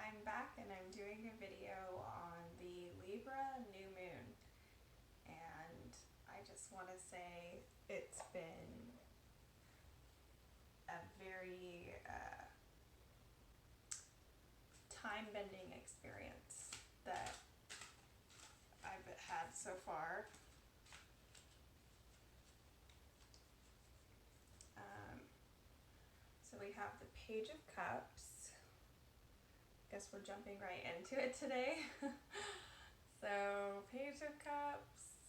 I'm back and I'm doing a video on the Libra New Moon, and I just want to say it's been a very time-bending experience that I've had so far. So we have the Page of Cups. Guess we're jumping right into it today. So Page of Cups,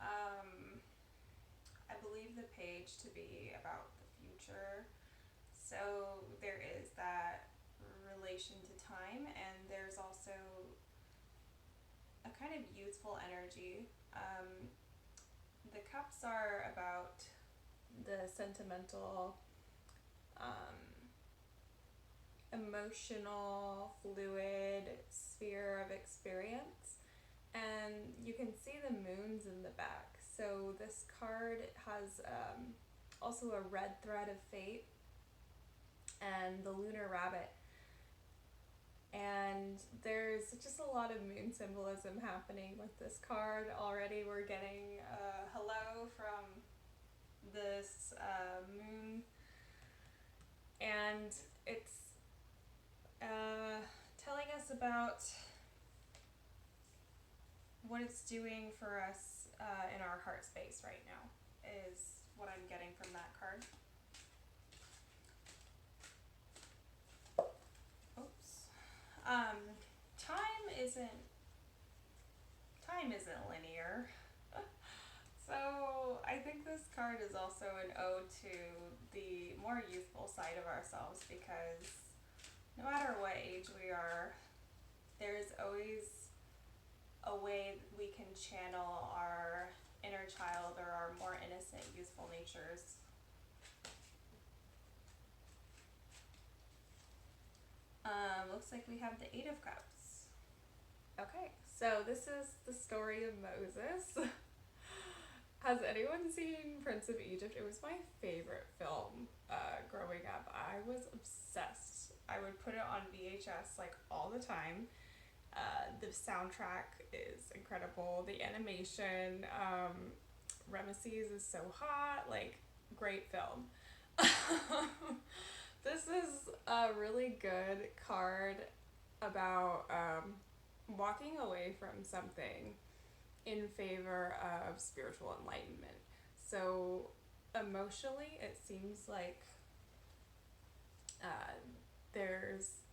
I believe the page to be about the future. So there is that relation to time, and there's also a kind of youthful energy. The cups are about the sentimental, emotional, fluid sphere of experience. And you can see the moons in the back. So this card has also a red thread of fate and the lunar rabbit. And there's just a lot of moon symbolism happening with this card. Already we're getting a hello from this moon. And it's telling us about what it's doing for us in our heart space right now, is what I'm getting from that card. Oops. Time isn't linear. So I think this card is also an ode to the more youthful side of ourselves, because no matter what age we are, there's always a way we can channel our inner child or our more innocent, youthful natures. Looks like we have the Eight of Cups. Okay, so this is the story of Moses. Has anyone seen Prince of Egypt? It was my favorite film growing up. I was obsessed. I would put it on VHS like all the time. The soundtrack is incredible. The animation, Ramesses is so hot. Like, great film. This is a really good card about walking away from something in favor of spiritual enlightenment. So emotionally, it seems like there's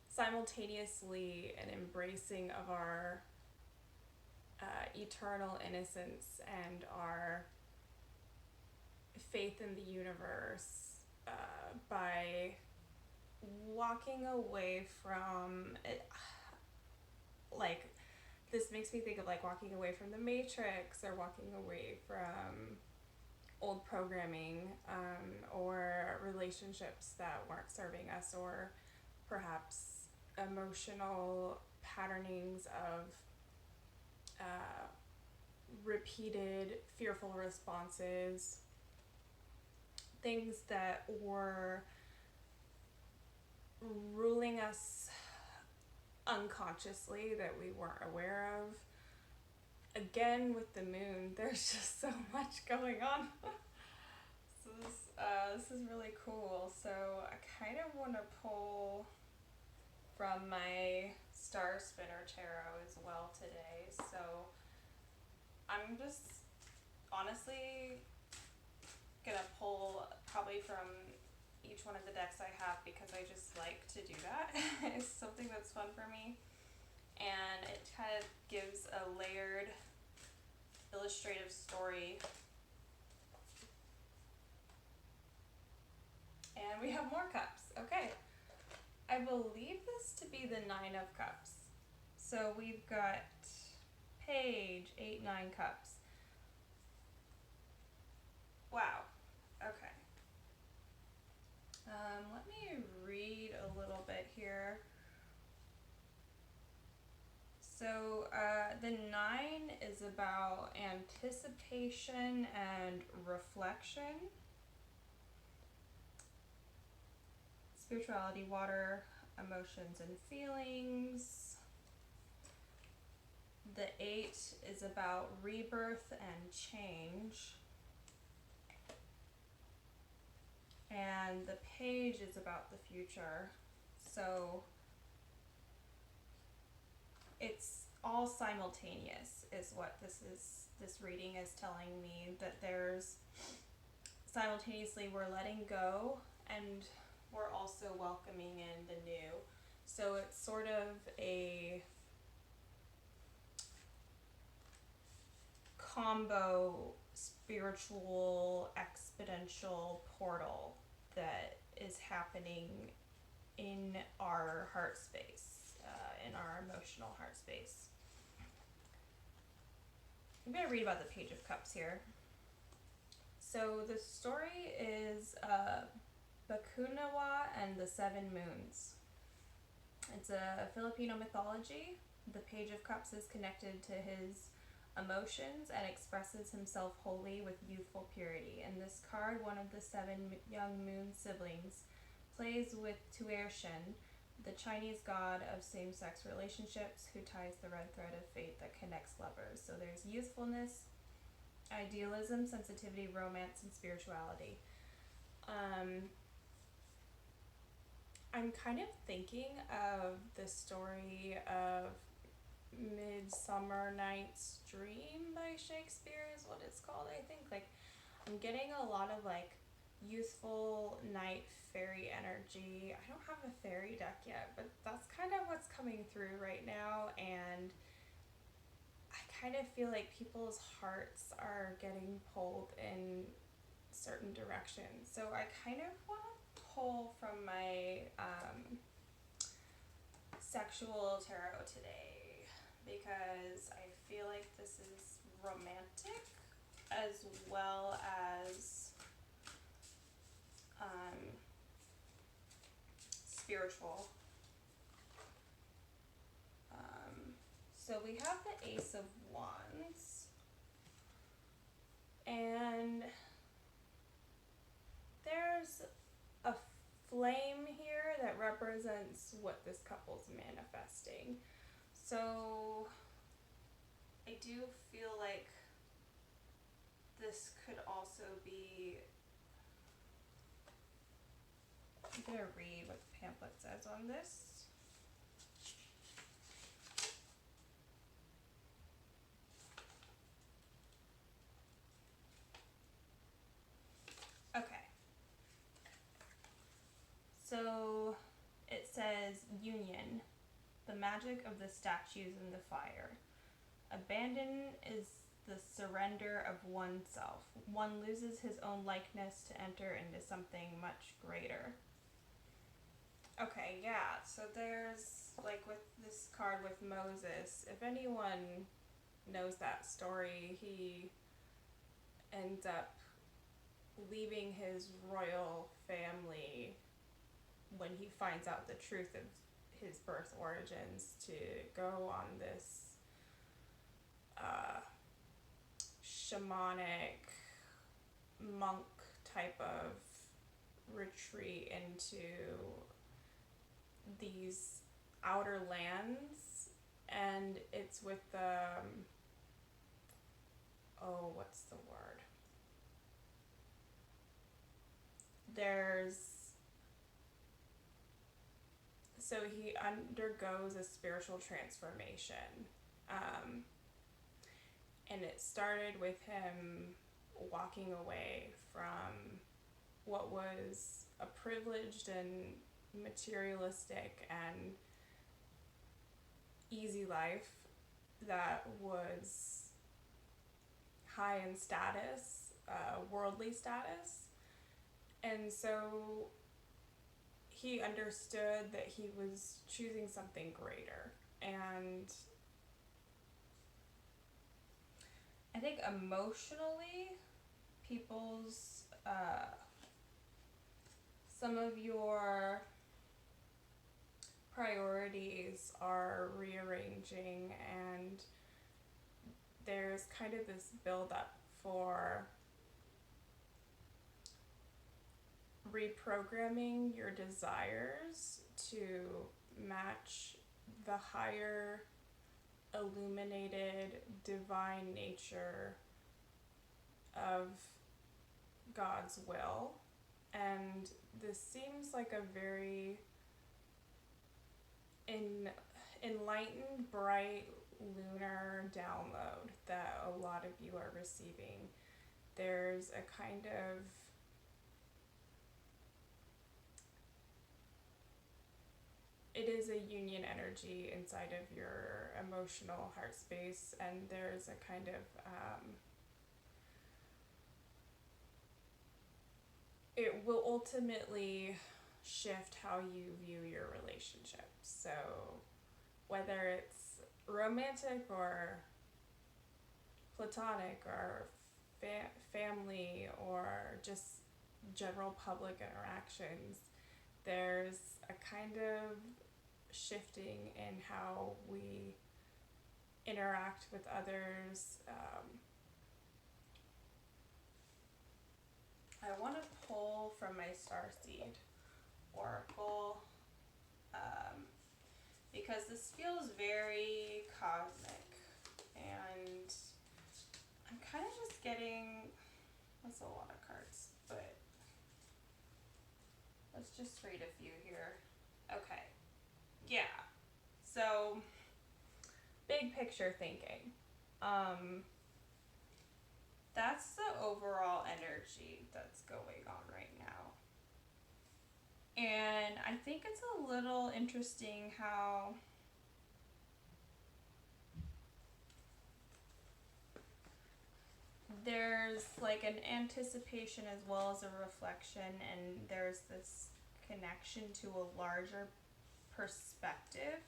simultaneously an embracing of our eternal innocence and our faith in the universe by walking away from it. Like, this makes me think of like walking away from the Matrix, or walking away from old programming, or relationships that weren't serving us, or perhaps emotional patternings of repeated fearful responses, things that were ruling us unconsciously that we weren't aware of. Again, with the moon, there's just so much going on. So this is really cool. So I kind of want to pull from my Star Spinner Tarot as well today. So I'm just honestly gonna pull probably from each one of the decks I have, because I just like to do that. It's something that's fun for me, and it kind of gives a layered illustrative story. And we have more cups. Okay, I believe this to be the Nine of Cups. So we've got Page, 8, 9 cups. Wow. Okay. Let me read a little bit here. So the 9 is about anticipation and reflection. Spirituality, water. emotions and feelings. The 8 is about rebirth and change. And the page is about the future. So it's all simultaneous is what this reading is telling me, that there's simultaneously we're letting go and we're also welcoming in the new. So it's sort of a combo spiritual exponential portal that is happening in our heart space, in our emotional heart space. I'm going to read about the Page of Cups here. So the story is Bakunawa and the Seven Moons. It's a Filipino mythology. The Page of Cups is connected to his emotions and expresses himself wholly with youthful purity. In this card, one of the 7 young moon siblings plays with Tuirshen, the Chinese god of same-sex relationships, who ties the red thread of fate that connects lovers. So there's youthfulness, idealism, sensitivity, romance, and spirituality. I'm kind of thinking of the story of Midsummer Night's Dream by Shakespeare is what it's called, I think. Like, I'm getting a lot of like youthful night fairy energy. I don't have a fairy deck yet, but that's kind of what's coming through right now, and I kind of feel like people's hearts are getting pulled in certain directions. So I kind of want to pull from my sexual tarot today, because I feel like this is romantic as well as spiritual. So we have the Ace of Wands, and there's a flame here that represents what this couple's manifesting. So I do feel like this could also be, I'm going to read what the pamphlet says on this. Okay. So it says union, the magic of the statues in the fire. Abandon is the surrender of oneself. One loses his own likeness to enter into something much greater. Okay, yeah, so there's, like with this card with Moses, if anyone knows that story, he ends up leaving his royal family when he finds out the truth of his birth origins to go on this shamanic monk type of retreat into these outer lands, and it's with the what's the word? So he undergoes a spiritual transformation, and it started with him walking away from what was a privileged and materialistic and easy life that was high in status, worldly status. And so he understood that he was choosing something greater. And I think emotionally, people's, some of your priorities are rearranging, and there's kind of this build up for reprogramming your desires to match the higher illuminated divine nature of God's will. And this seems like a very enlightened, bright lunar download that a lot of you are receiving. There's a kind of it is a union energy inside of your emotional heart space, and there's a kind of it will ultimately shift how you view your relationships. So whether it's romantic or platonic or family or just general public interactions, there's a kind of shifting in how we interact with others. I want to pull from my Starseed Oracle because this feels very cosmic, and I'm kind of just getting, that's a lot of cards, but let's just read a few here. Okay, yeah, so big picture thinking. That's the overall energy that's going on right now. And I think it's a little interesting how there's like an anticipation as well as a reflection, and there's this connection to a larger perspective,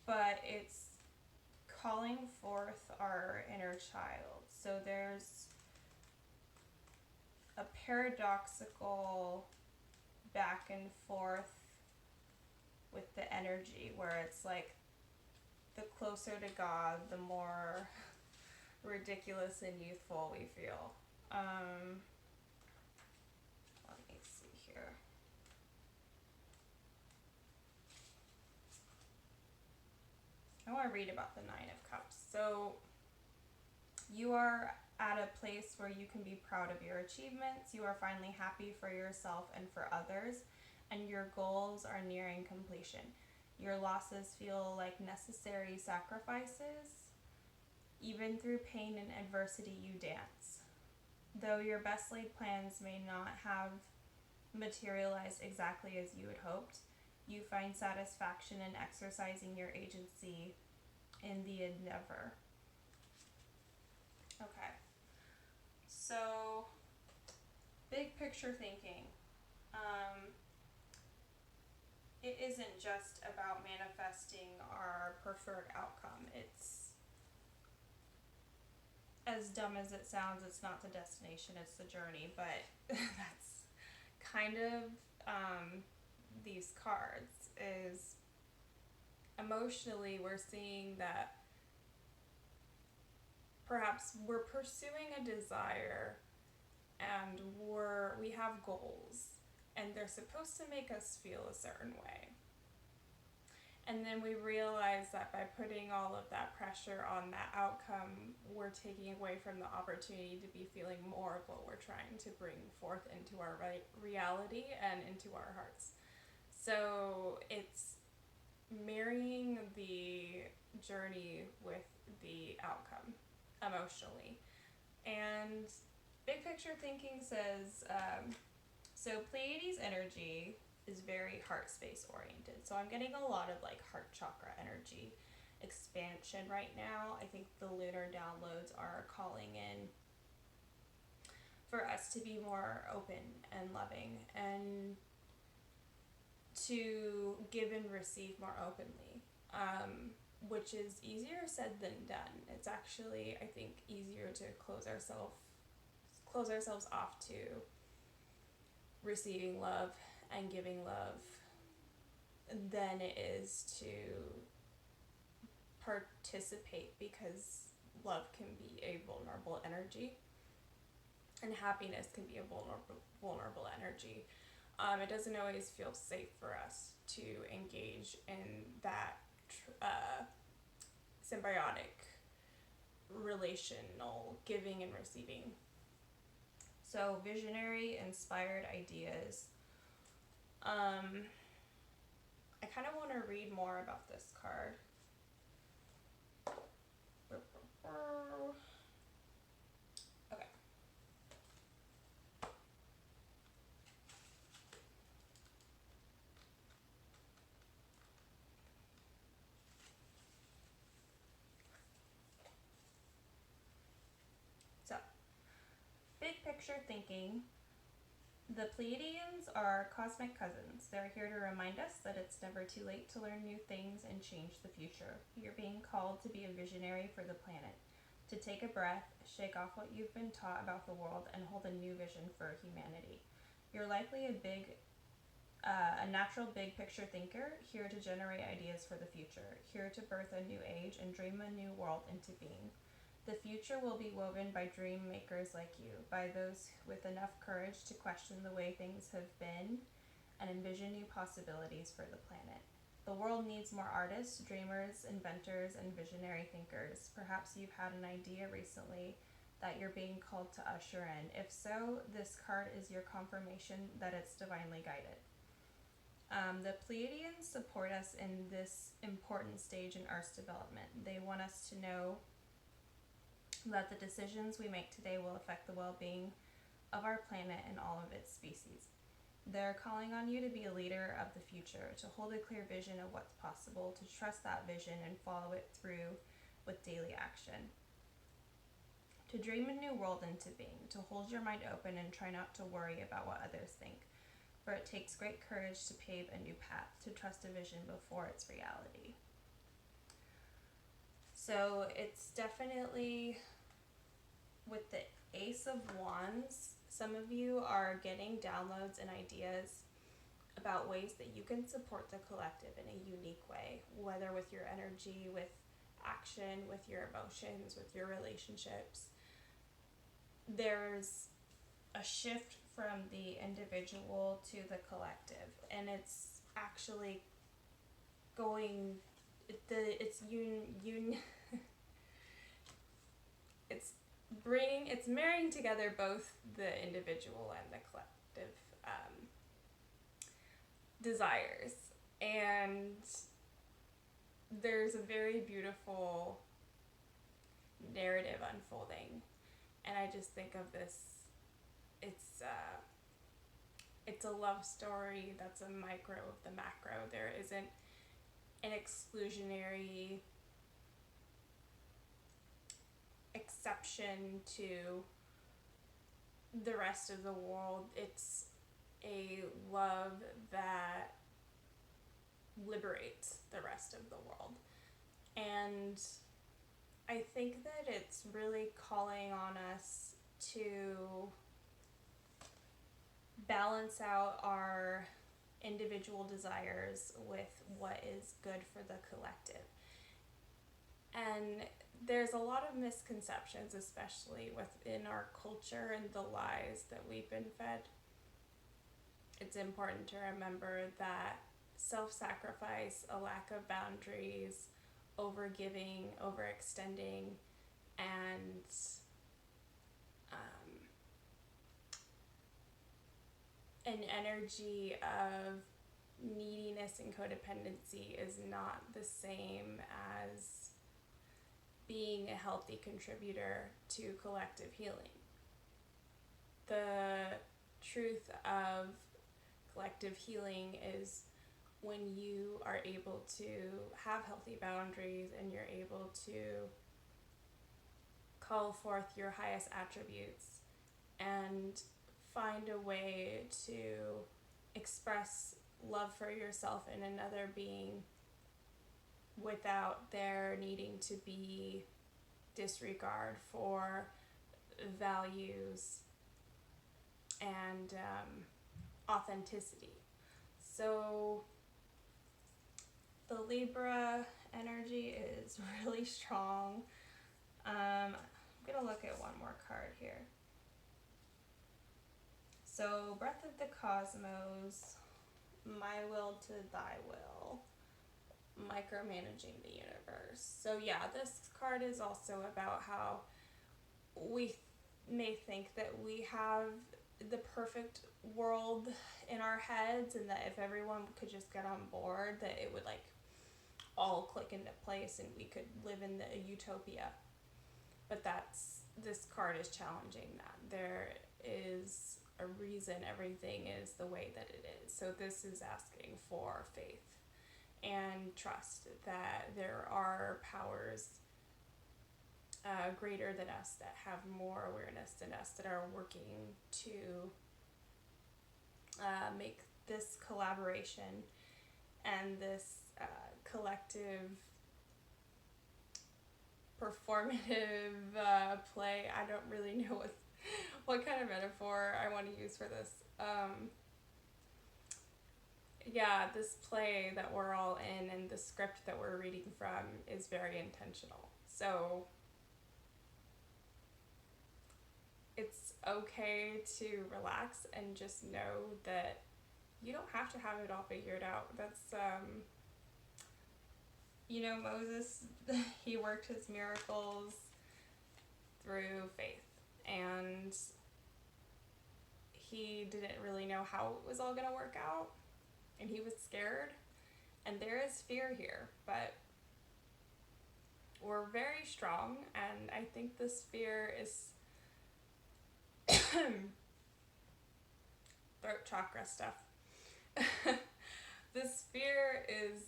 but it's calling forth our inner child. So there's a paradoxical back and forth with the energy where it's like the closer to God, the more ridiculous and youthful we feel. Let me see here. I want to read about the Nine of Cups. So you are at a place where you can be proud of your achievements. You are finally happy for yourself and for others, and your goals are nearing completion. Your losses feel like necessary sacrifices. Even through pain and adversity, you dance. Though your best laid plans may not have materialized exactly as you had hoped, you find satisfaction in exercising your agency in the endeavor. Okay. So, big picture thinking. It isn't just about manifesting our preferred outcome. It's, as dumb as it sounds, it's not the destination, it's the journey. But that's kind of these cards is emotionally we're seeing that perhaps we're pursuing a desire and we have goals, and they're supposed to make us feel a certain way. And then we realize that by putting all of that pressure on that outcome, we're taking away from the opportunity to be feeling more of what we're trying to bring forth into our reality and into our hearts. So it's marrying the journey with the outcome emotionally. And big picture thinking says, so Pleiades energy is very heart space oriented. So I'm getting a lot of like heart chakra energy expansion right now. I think the lunar downloads are calling in for us to be more open and loving and to give and receive more openly, which is easier said than done. It's actually, I think, easier to close ourselves off to receiving love and giving love than it is to participate, because love can be a vulnerable energy and happiness can be a vulnerable energy. it doesn't always feel safe for us to engage in that symbiotic relational giving and receiving. So visionary, inspired ideas. I kind of want to read more about this card. Okay. So, big picture thinking. The Pleiadians are cosmic cousins. They're here to remind us that it's never too late to learn new things and change the future. You're being called to be a visionary for the planet, to take a breath, shake off what you've been taught about the world, and hold a new vision for humanity. You're likely a natural big picture thinker, here to generate ideas for the future, here to birth a new age and dream a new world into being. The future will be woven by dream makers like you, by those with enough courage to question the way things have been and envision new possibilities for the planet. The world needs more artists, dreamers, inventors, and visionary thinkers. Perhaps you've had an idea recently that you're being called to usher in. If so, this card is your confirmation that it's divinely guided. The Pleiadians support us in this important stage in Earth's development. They want us to know that the decisions we make today will affect the well-being of our planet and all of its species. They're calling on you to be a leader of the future, to hold a clear vision of what's possible, to trust that vision and follow it through with daily action. To dream a new world into being, to hold your mind open and try not to worry about what others think. For it takes great courage to pave a new path, to trust a vision before it's reality. So it's definitely, with the Ace of Wands, some of you are getting downloads and ideas about ways that you can support the collective in a unique way, whether with your energy, with action, with your emotions, with your relationships. There's a shift from the individual to the collective, and it's actually going, it's marrying together both the individual and the collective desires, and there's a very beautiful narrative unfolding. And I just think of this, it's a love story that's a micro of the macro. There isn't an exclusionary exception to the rest of the world. It's a love that liberates the rest of the world. And I think that it's really calling on us to balance out our individual desires with what is good for the collective. And there's a lot of misconceptions, especially within our culture and the lies that we've been fed. It's important to remember that self-sacrifice, a lack of boundaries, over-giving, overextending, and an energy of neediness and codependency is not the same as being a healthy contributor to collective healing. The truth of collective healing is when you are able to have healthy boundaries and you're able to call forth your highest attributes and find a way to express love for yourself and another being without there needing to be disregard for values and authenticity. So the Libra energy is really strong. I'm going to look at one more card here. So, Breath of the Cosmos, My Will to Thy Will, Micromanaging the Universe. So, yeah, this card is also about how we may think that we have the perfect world in our heads, and that if everyone could just get on board, that it would like all click into place and we could live in the utopia. But this card is challenging that. There is a reason everything is the way that it is. So this is asking for faith and trust that there are powers greater than us, that have more awareness than us, that are working to make this collaboration and this collective performative play. I don't really know what kind of metaphor I want to use for this. Yeah, this play that we're all in and the script that we're reading from is very intentional. So it's okay to relax and just know that you don't have to have it all figured out. That's, Moses, he worked his miracles through faith, and he didn't really know how it was all going to work out, and he was scared, and there is fear here, but we're very strong, and I think this fear is throat chakra stuff. This fear is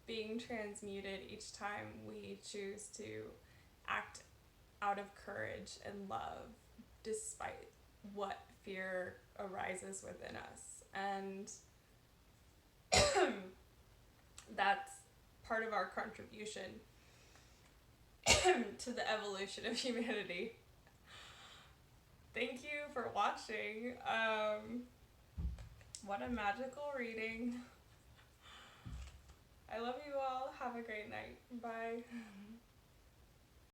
being transmuted each time we choose to act out of courage and love, despite what fear arises within us. And that's part of our contribution to the evolution of humanity. Thank you for watching. What a magical reading. I love you all. Have a great night. Bye.